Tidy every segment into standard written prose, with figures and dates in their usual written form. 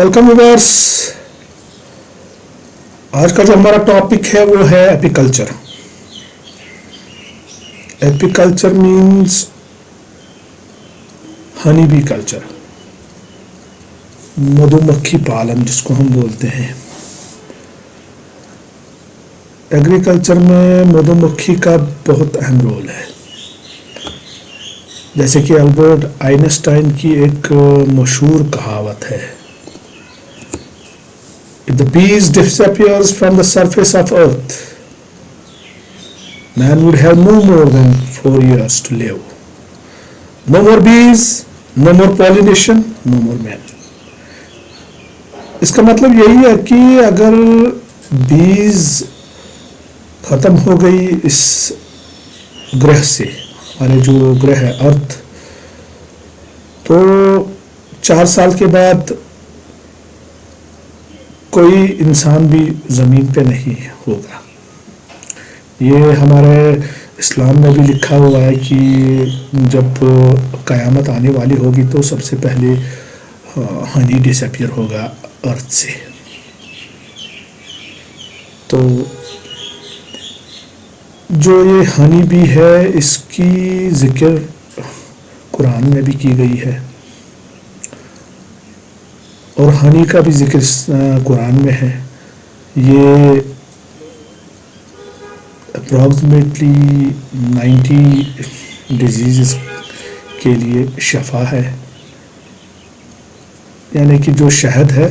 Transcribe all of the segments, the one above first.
Welcome viewers. آج کا جو ہمارا ٹاپک ہے وہ ہے ایپیکلچر. ایپیکلچر مینس ہنی بی کلچر، مدو مکھی پالن جس کو ہم بولتے ہیں. ایگریکلچر میں مدو مکھی کا بہت اہم رول ہے. جیسے کہ البرٹ آئنسٹائن کی ایک مشہور کہاوت ہے، If the bees disappears from the surface of earth, man would have no more than 4 years to live. No more bees, no more pollination, no more man. اس کا مطلب یہی ہے کہ اگر بیز ختم ہو گئی اس گرہ سے، ہمارے جو گرہ ہے ارتھ، تو 4 سال کے بعد کوئی انسان بھی زمین پہ نہیں ہوگا. یہ ہمارے اسلام میں بھی لکھا ہوا ہے کہ جب قیامت آنے والی ہوگی تو سب سے پہلے ہنی ڈس اپیئر ہوگا ارتھ سے. تو جو یہ ہنی بی ہے اس کی ذکر قرآن میں بھی کی گئی ہے، اور ہنی کا بھی ذکر قرآن میں ہے. یہ اپروکسیمیٹلی 90 ڈیزیز کے لیے شفا ہے. یعنی کہ جو شہد ہے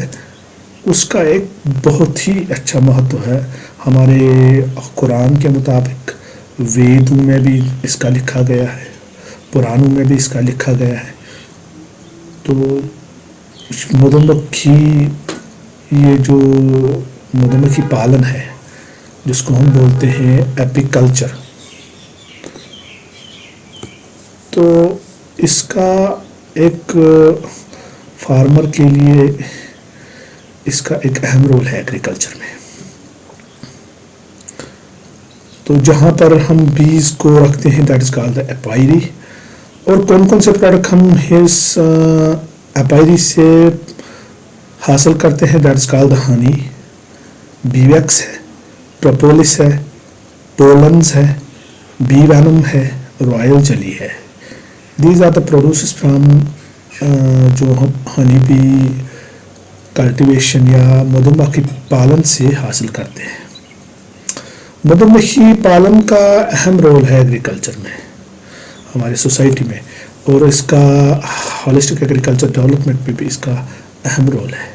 اس کا ایک بہت ہی اچھا مہتو ہے. ہمارے قرآن کے مطابق ویدوں میں بھی اس کا لکھا گیا ہے، پرانوں میں بھی اس کا لکھا گیا ہے. تو مدو مکھی، یہ جو مدو مکھی پالن ہے جس کو ہم بولتے ہیں ایپیکلچر، تو اس کا ایک فارمر کے لیے اس کا ایک اہم رول ہے ایگریکلچر میں. تو جہاں پر ہم بیز کو رکھتے ہیں دیٹ از کالڈ دا ایپائری. اور کون کون سے پروڈکٹ ہم اس ایپائری سے حاصل کرتے ہیں that is called the honey. Bee wax ہے، پروپولس ہے، پولنز ہے، بی وینم ہے، رائل جلی ہے. These are the produces from جو ہم ہنی بی کلٹیویشن یا مدو مکھی پالن سے حاصل کرتے ہیں. مدو مکھی پالن کا اہم رول ہے ایگریکلچر میں، ہماری سوسائٹی میں، اور اس کا ہولسٹک ایگریکلچر ڈیولپمنٹ میں بھی اس کا اہم رول ہے.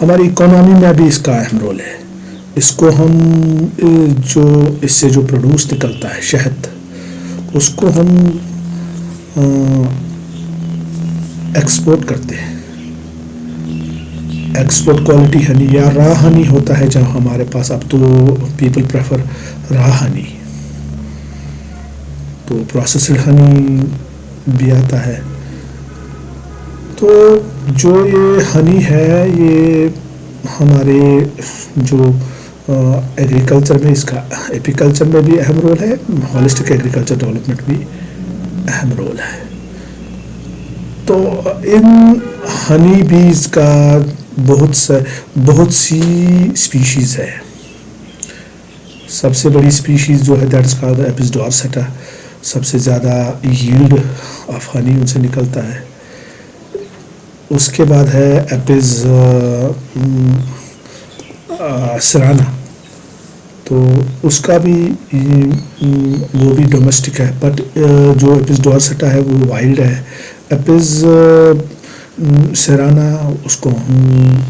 ہماری اکانومی میں بھی اس کا اہم رول ہے. اس کو ہم جو اس سے جو پروڈیوس نکلتا ہے شہد، اس کو ہم ایکسپورٹ کرتے ہیں. ایکسپورٹ کوالٹی ہنی یا را ہنی ہوتا ہے جب ہمارے پاس. اب تو پیپل پریفر را ہنی. تو پروسیسڈ ہنی بھی آتا ہے. تو جو یہ ہنی ہے یہ ہمارے جو ایگریکلچر میں اس کا ایپیکلچر میں بھی اہم رول ہے، ہولسٹک ایگریکلچر ڈیولپمنٹ بھی اہم رول ہے. تو ان ہنی بیز کا بہت سی اسپیشیز ہے. سب سے بڑی اسپیشیز جو ہے دیٹ از کالڈ اپس ڈورسیٹا. سب سے زیادہ ییلڈ آف ہنی ان سے نکلتا ہے. اس کے بعد ہے اپس سرانا. تو اس کا بھی وہ بھی ڈومیسٹک ہے، بٹ جو اپس ڈورسیٹا ہے وہ وائلڈ ہے. اپس سرانا اس کو ہم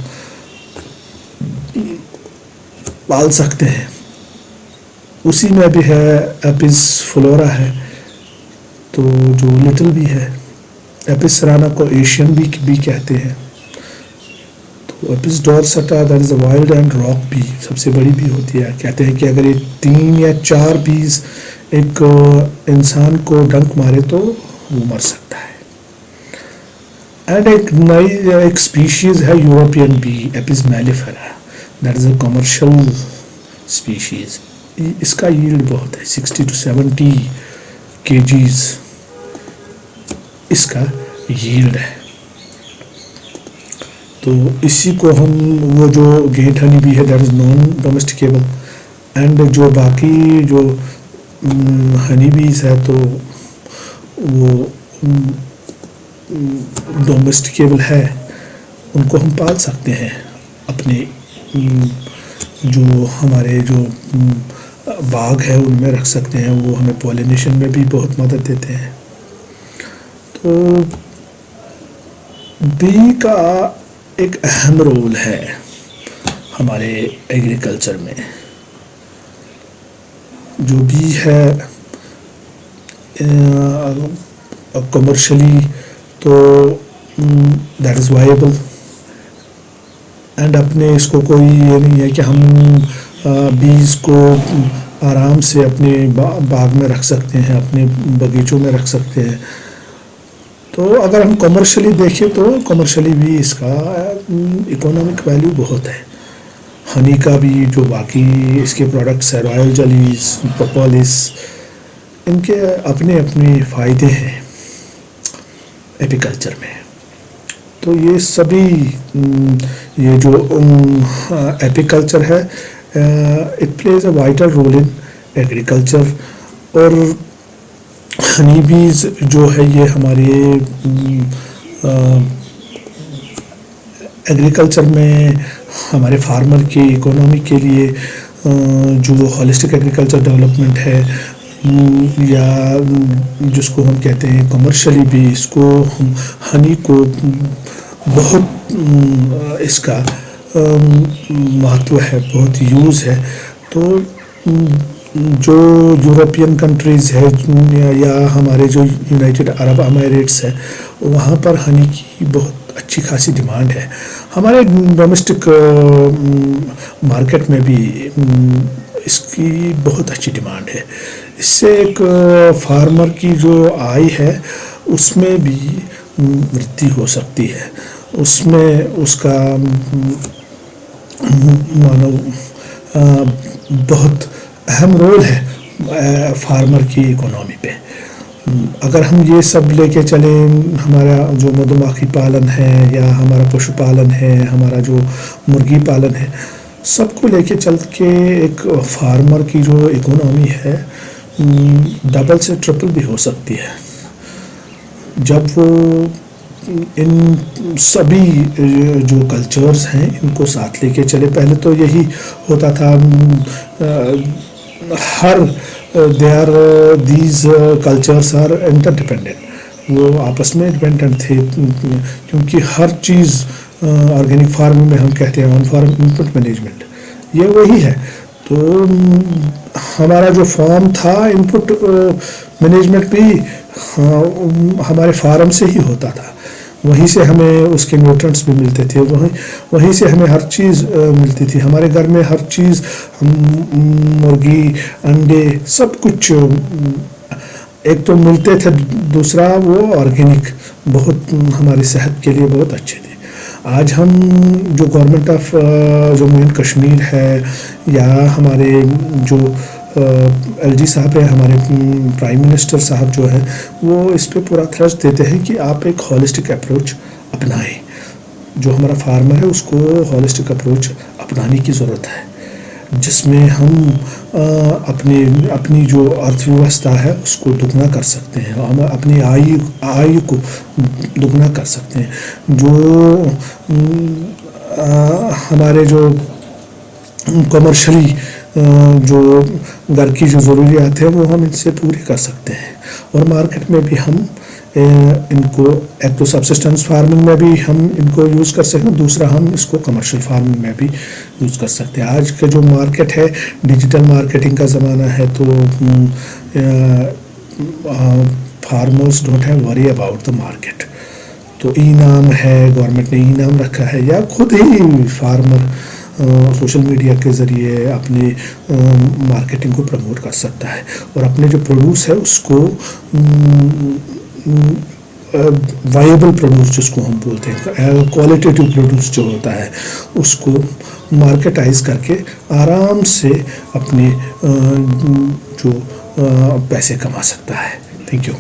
پال سکتے ہیں. اسی میں بھی ہے اپس فلورا ہے، تو جو لٹل بھی ہے. اپس سرانا کو ایشین بھی کہتے ہیں. تو Apis dorsata that is a wild and rock bee, سب سے بڑی بھی ہوتی ہے. کہتے ہیں کہ اگر یہ 3 یا 4 بیز ایک انسان کو ڈنک مارے تو وہ مر سکتا ہے. اینڈ ایک نئی ایک اسپیشیز ہے European bee, Apis mellifera. That is a commercial species. اس کا ییلڈ بہت ہے، 60 to 70 kgs اس کا ییلڈ ہے. تو اسی کو ہم وہ جو گیٹ ہنی بی ہے دیٹ از نان ڈومیسٹیکیبل، اینڈ جو باقی جو ہنی بیز ہے تو وہ ڈومیسٹیکیبل ہے، ان کو ہم پال سکتے ہیں، اپنے جو ہمارے جو باغ ہے ان میں رکھ سکتے ہیں، وہ ہمیں پولینیشن میں بھی بہت مدد دیتے ہیں۔ تو بی کا ایک اہم رول ہے ہمارے ایگریکلچر میں۔ جو بی ہے کمرشلی تو دیٹ از وائبل، اینڈ اپنے اس کو کوئی یہ نہیں ہے کہ ہم بیز کو آرام سے اپنے باغ میں رکھ سکتے ہیں، اپنے باغیچوں میں رکھ سکتے ہیں۔ تو اگر ہم کمرشلی دیکھیں تو کمرشلی بھی اس کا اکنامک ویلیو بہت ہے۔ ہنی کا بھی جو باقی اس کے پروڈکٹس ہیں، رائل جلیز، پروپولس، ان کے اپنے اپنے فائدے ہیں ایپیکلچر میں۔ تو یہ سبھی یہ جو ایپیکلچر ہے it plays a vital role in agriculture, اور ہنی بیز جو ہے یہ ہمارے ایگریکلچر میں ہمارے فارمر کی اکانومی کے لیے جو ہولسٹک ایگریکلچر ڈیولپمنٹ ہے، یا جس کو ہم کہتے ہیں کمرشلی بھی، اس کو ہم ہنی کو بہت اس کا مہتو ہے، بہت یوز ہے۔ تو جو یورپین کنٹریز ہے یا ہمارے جو یونائٹڈ عرب امریٹس ہے، وہاں پر ہنی کی بہت اچھی خاصی ڈیمانڈ ہے۔ ہمارے ڈومیسٹک مارکیٹ میں بھی اس کی بہت اچھی ڈیمانڈ ہے۔ اس سے ایک فارمر کی جو آئی ہے اس میں بھی وردھی ہو سکتی ہے، اس میں اس کا مانو بہت اہم رول ہے فارمر کی اکانومی پہ۔ اگر ہم یہ سب لے کے چلیں، ہمارا جو مدو مکھی پالن ہے یا ہمارا پشو پالن ہے، ہمارا جو مرغی پالن ہے، سب کو لے کے چل کے ایک فارمر کی جو اکانومی ہے ڈبل سے ٹرپل بھی ہو سکتی ہے، جب وہ ان سبھی جو کلچرز ہیں ان کو ساتھ لے کے چلے۔ پہلے تو یہی ہوتا تھا، ہر these cultures are interdependent, وہ آپس میں ڈپینڈنٹ تھے، کیونکہ ہر چیز آرگینک فارمنگ میں ہم کہتے ہیں آن فارم انپٹ مینجمنٹ، یہ وہی ہے۔ تو ہمارا جو فارم تھا، انپٹ مینجمنٹ بھی ہمارے فارم سے ہی ہوتا تھا، وہیں سے ہمیں اس کے نیوٹرنٹس بھی ملتے تھے، وہیں سے ہمیں ہر چیز ملتی تھی۔ ہمارے گھر میں ہر چیز، مرغی، انڈے، سب کچھ ایک تو ملتے تھے، دوسرا وہ آرگینک، بہت ہماری صحت کے لیے بہت اچھے تھے۔ آج ہم جو government of Jammu and Kashmir ہے، یا ہمارے جو ایل جی صاحب ہیں، ہمارے پرائم منسٹر صاحب جو ہیں، وہ اس پہ پورا تھرسٹ دیتے ہیں کہ آپ ایک ہولسٹک اپروچ اپنائیں۔ جو ہمارا فارمر ہے اس کو ہولسٹک اپروچ اپنانے کی ضرورت ہے، جس میں ہم اپنی جو ارتھ ویوستھا ہے اس کو دگنا کر سکتے ہیں، ہم اپنی آئی کو دگنا کر سکتے ہیں۔ جو ہمارے جو کمرشلی جو گھر کی جو ضروریات ہیں وہ ہم ان سے پوری کر سکتے ہیں، اور مارکیٹ میں بھی ہم ان کو ایک تو سبسسٹنس فارمنگ میں بھی ہم ان کو یوز کر سکتے ہیں، دوسرا ہم اس کو کمرشل فارمنگ میں بھی یوز کر سکتے ہیں۔ آج کا جو مارکیٹ ہے ڈیجیٹل مارکیٹنگ کا زمانہ ہے، تو farmers don't have worry about the market. تو ای نام ہے، گورنمنٹ نے ای نام رکھا ہے، یا خود ہی فارمر سوشل میڈیا کے ذریعے اپنے مارکیٹنگ کو پروموٹ کر سکتا ہے، اور اپنے جو پروڈیوس ہے اس کو وائبل پروڈیوس جس کو ہم بولتے ہیں، کوالٹیٹیو پروڈیوس جو ہوتا ہے، اس کو مارکیٹائز کر کے آرام سے اپنے جو پیسے کما سکتا ہے۔ Thank you.